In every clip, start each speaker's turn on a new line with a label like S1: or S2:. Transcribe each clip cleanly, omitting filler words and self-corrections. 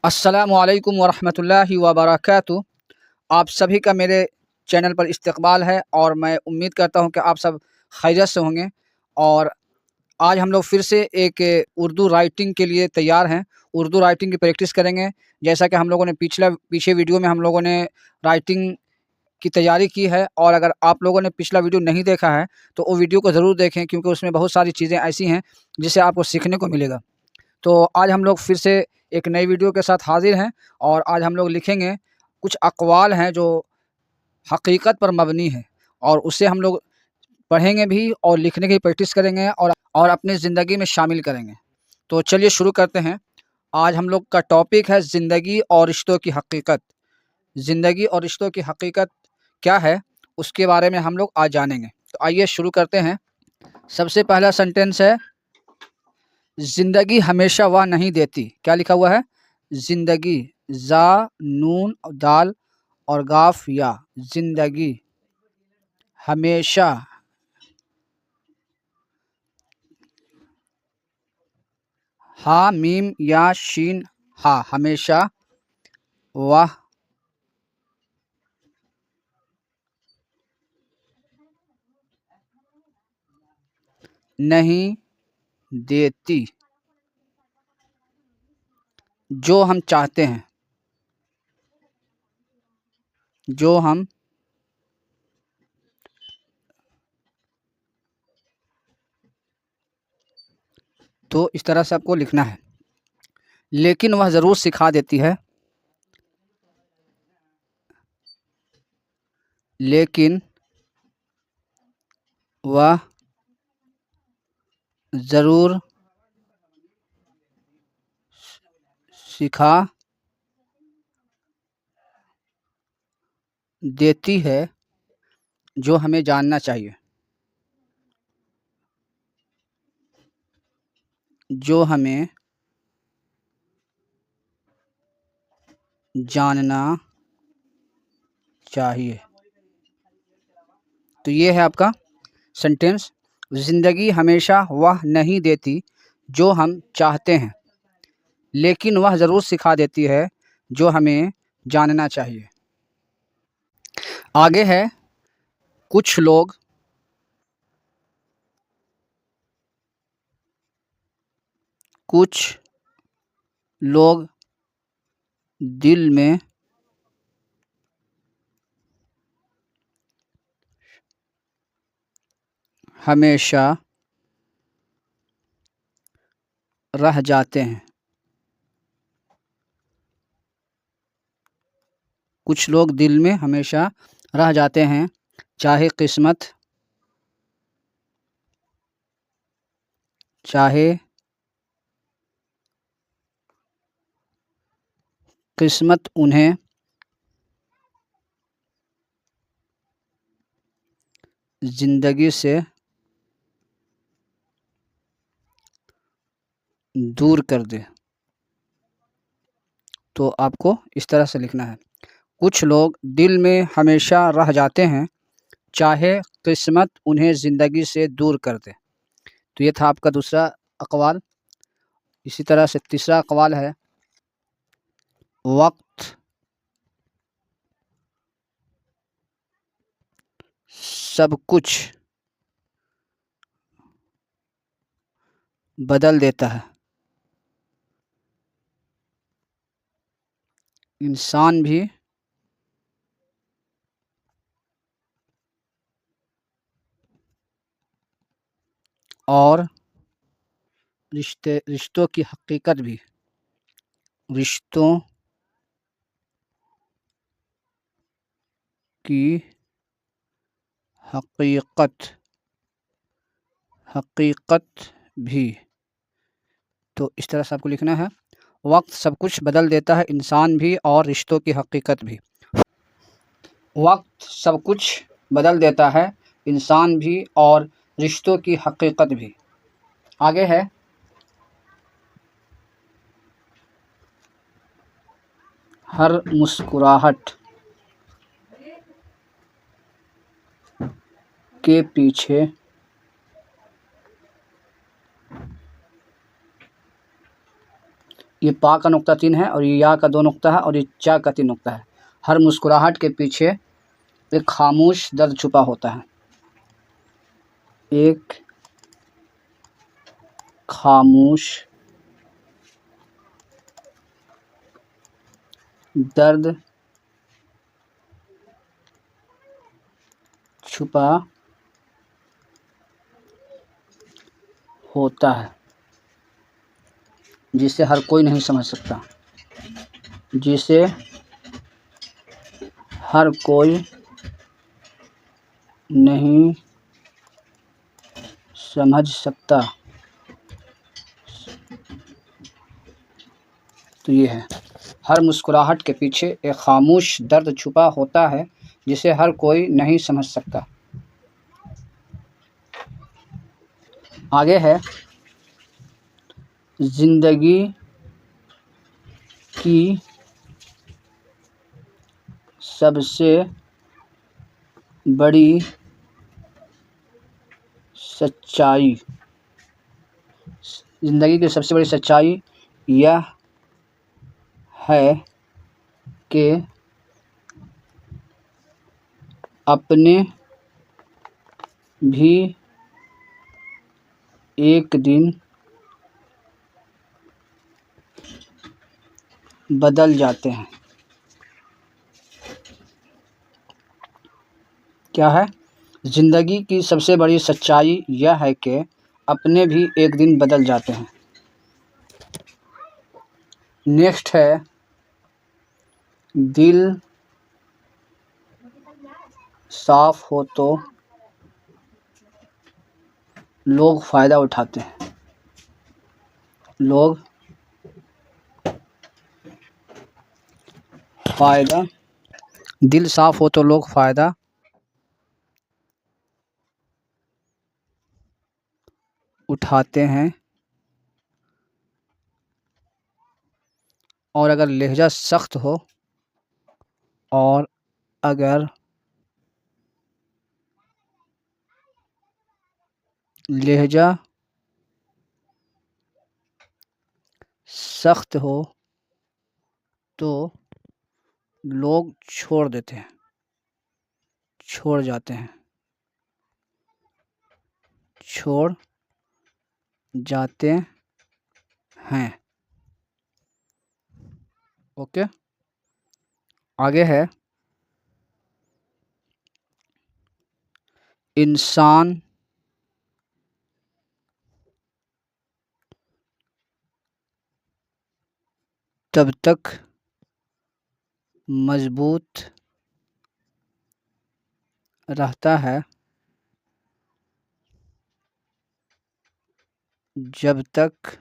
S1: अस्सलामुअलैकुम वरहमतुल्लाहि वबरकातुहू। आप सभी का मेरे चैनल पर इस्तकबाल है और मैं उम्मीद करता हूं कि आप सब खैरियत से होंगे। और आज हम लोग फिर से एक उर्दू राइटिंग के लिए तैयार हैं। उर्दू राइटिंग की प्रैक्टिस करेंगे। जैसा कि हम लोगों ने पीछे वीडियो में हम लोगों ने राइटिंग की तैयारी की है, और अगर आप लोगों ने पिछला वीडियो नहीं देखा है तो वो वीडियो को ज़रूर देखें, क्योंकि उसमें बहुत सारी चीज़ें ऐसी हैं जिससे आपको सीखने को मिलेगा। तो आज हम लोग फिर से एक नई वीडियो के साथ हाज़िर हैं, और आज हम लोग लिखेंगे कुछ अक़वाल हैं जो हकीकत पर मबनी है, और उससे हम लोग पढ़ेंगे भी और लिखने की प्रैक्टिस करेंगे और अपनी ज़िंदगी में शामिल करेंगे। तो चलिए शुरू करते हैं। आज हम लोग का टॉपिक है ज़िंदगी और रिश्तों की हकीकत। ज़िंदगी और रिश्तों की हकीकत क्या है, उसके बारे में हम लोग आज जानेंगे। तो आइए शुरू करते हैं। सबसे पहला सेंटेंस है, ज़िंदगी हमेशा वह नहीं देती। क्या लिखा हुआ है? ज़िंदगी, ज़ा, नून, दाल और गाफ या। ज़िंदगी हमेशा, हा मीम या शीन हा, हमेशा वह नहीं देती जो हम चाहते हैं, जो हम तो इस तरह से आपको लिखना है। लेकिन वह ज़रूर सिखा देती है, लेकिन वह ज़रूर सिखा देती है जो हमें जानना चाहिए, जो हमें जानना चाहिए। तो ये है आपका सेंटेंस। ज़िंदगी हमेशा वह नहीं देती जो हम चाहते हैं, लेकिन वह ज़रूर सिखा देती है जो हमें जानना चाहिए। आगे है, कुछ लोग कुछ लोग दिल में हमेशा रह जाते हैं। कुछ लोग दिल में हमेशा रह जाते हैं, चाहे किस्मत उन्हें ज़िंदगी से दूर कर दे। तो आपको इस तरह से लिखना है, कुछ लोग दिल में हमेशा रह जाते हैं, चाहे किस्मत उन्हें ज़िंदगी से दूर कर दे। तो ये था आपका दूसरा अक़वाल। इसी तरह से तीसरा अक़वाल है, वक्त सब कुछ बदल देता है। इंसान भी और रिश्तों की हकीकत भी, रिश्तों की हकीकत भी। तो इस तरह से आपको लिखना है, वक्त सब कुछ बदल देता है, इंसान भी और रिश्तों की हकीकत भी। वक्त सब कुछ बदल देता है, इंसान भी और रिश्तों की हकीकत भी। आगे है, हर मुस्कुराहट के पीछे ये पा का नुक्ता 3 है और ये या का 2 नुक्ता है और ये चा का 3 नुक्ता है। हर मुस्कुराहट के पीछे एक खामोश दर्द छुपा होता है। एक खामोश दर्द छुपा होता है जिसे हर कोई नहीं समझ सकता, जिसे हर कोई नहीं समझ सकता। तो ये है, हर मुस्कुराहट के पीछे एक खामोश दर्द छुपा होता है जिसे हर कोई नहीं समझ सकता। आगे है, जिंदगी की सबसे बड़ी सच्चाई, ज़िंदगी की सबसे बड़ी सच्चाई यह है कि अपने भी एक दिन बदल जाते हैं। क्या है? ज़िंदगी की सबसे बड़ी सच्चाई यह है कि अपने भी एक दिन बदल जाते हैं। नेक्स्ट है, दिल साफ हो तो लोग फ़ायदा उठाते हैं। लोग फ़ायदा, दिल साफ हो तो लोग फ़ायदा उठाते हैं और अगर लहजा सख्त हो, और अगर लहजा सख्त हो तो लोग छोड़ देते हैं, छोड़ जाते हैं, छोड़ जाते हैं। ओके, आगे है, इंसान तब तक मजबूत रहता है जब तक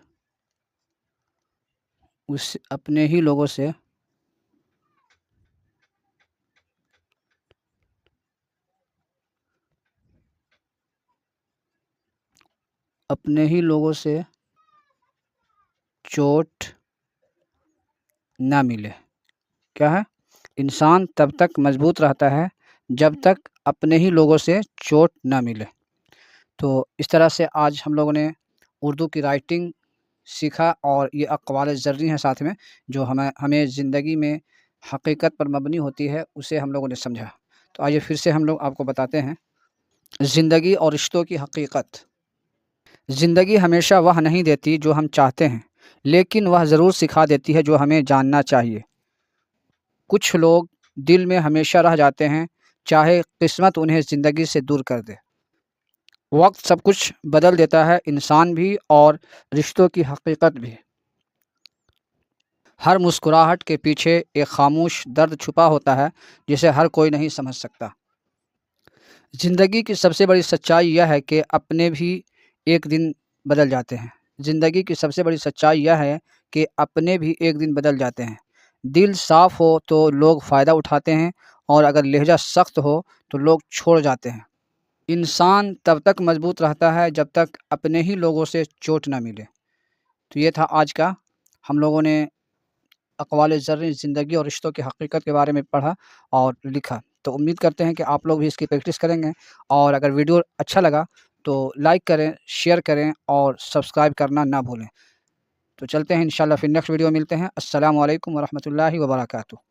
S1: उस अपने ही लोगों से चोट ना मिले। क्या है? इंसान तब तक मजबूत रहता है जब तक अपने ही लोगों से चोट ना मिले। तो इस तरह से आज हम लोगों ने उर्दू की राइटिंग सीखा और ये अक़वाल ज़र्री हैं साथ में, जो हमें ज़िंदगी में हकीकत पर मबनी होती है, उसे हम लोगों ने समझा। तो आइए फिर से हम लोग आपको बताते हैं, ज़िंदगी और रिश्तों की हकीकत। ज़िंदगी हमेशा वह नहीं देती जो हम चाहते हैं, लेकिन वह ज़रूर सिखा देती है जो हमें जानना चाहिए। कुछ लोग दिल में हमेशा रह जाते हैं, चाहे किस्मत उन्हें ज़िंदगी से दूर कर दे। वक्त सब कुछ बदल देता है, इंसान भी और रिश्तों की हकीकत भी। हर मुस्कुराहट के पीछे एक खामोश दर्द छुपा होता है जिसे हर कोई नहीं समझ सकता। ज़िंदगी की सबसे बड़ी सच्चाई यह है कि अपने भी एक दिन बदल जाते हैं। ज़िंदगी की सबसे बड़ी सच्चाई यह है कि अपने भी एक दिन बदल जाते हैं। दिल साफ़ हो तो लोग फ़ायदा उठाते हैं और अगर लहजा सख्त हो तो लोग छोड़ जाते हैं। इंसान तब तक मजबूत रहता है जब तक अपने ही लोगों से चोट ना मिले। तो ये था आज का, हम लोगों ने अक़वाल ज़र्री ज़िंदगी और रिश्तों की हकीकत के बारे में पढ़ा और लिखा। तो उम्मीद करते हैं कि आप लोग भी इसकी प्रैक्टिस करेंगे और अगर वीडियो अच्छा लगा तो लाइक करें, शेयर करें और सब्सक्राइब करना ना भूलें। तो चलते हैं, इंशाल्लाह फिर नेक्स्ट वीडियो मिलते हैं। अस्सलामु अलैकुम व रहमतुल्लाहि व बरकातुहू।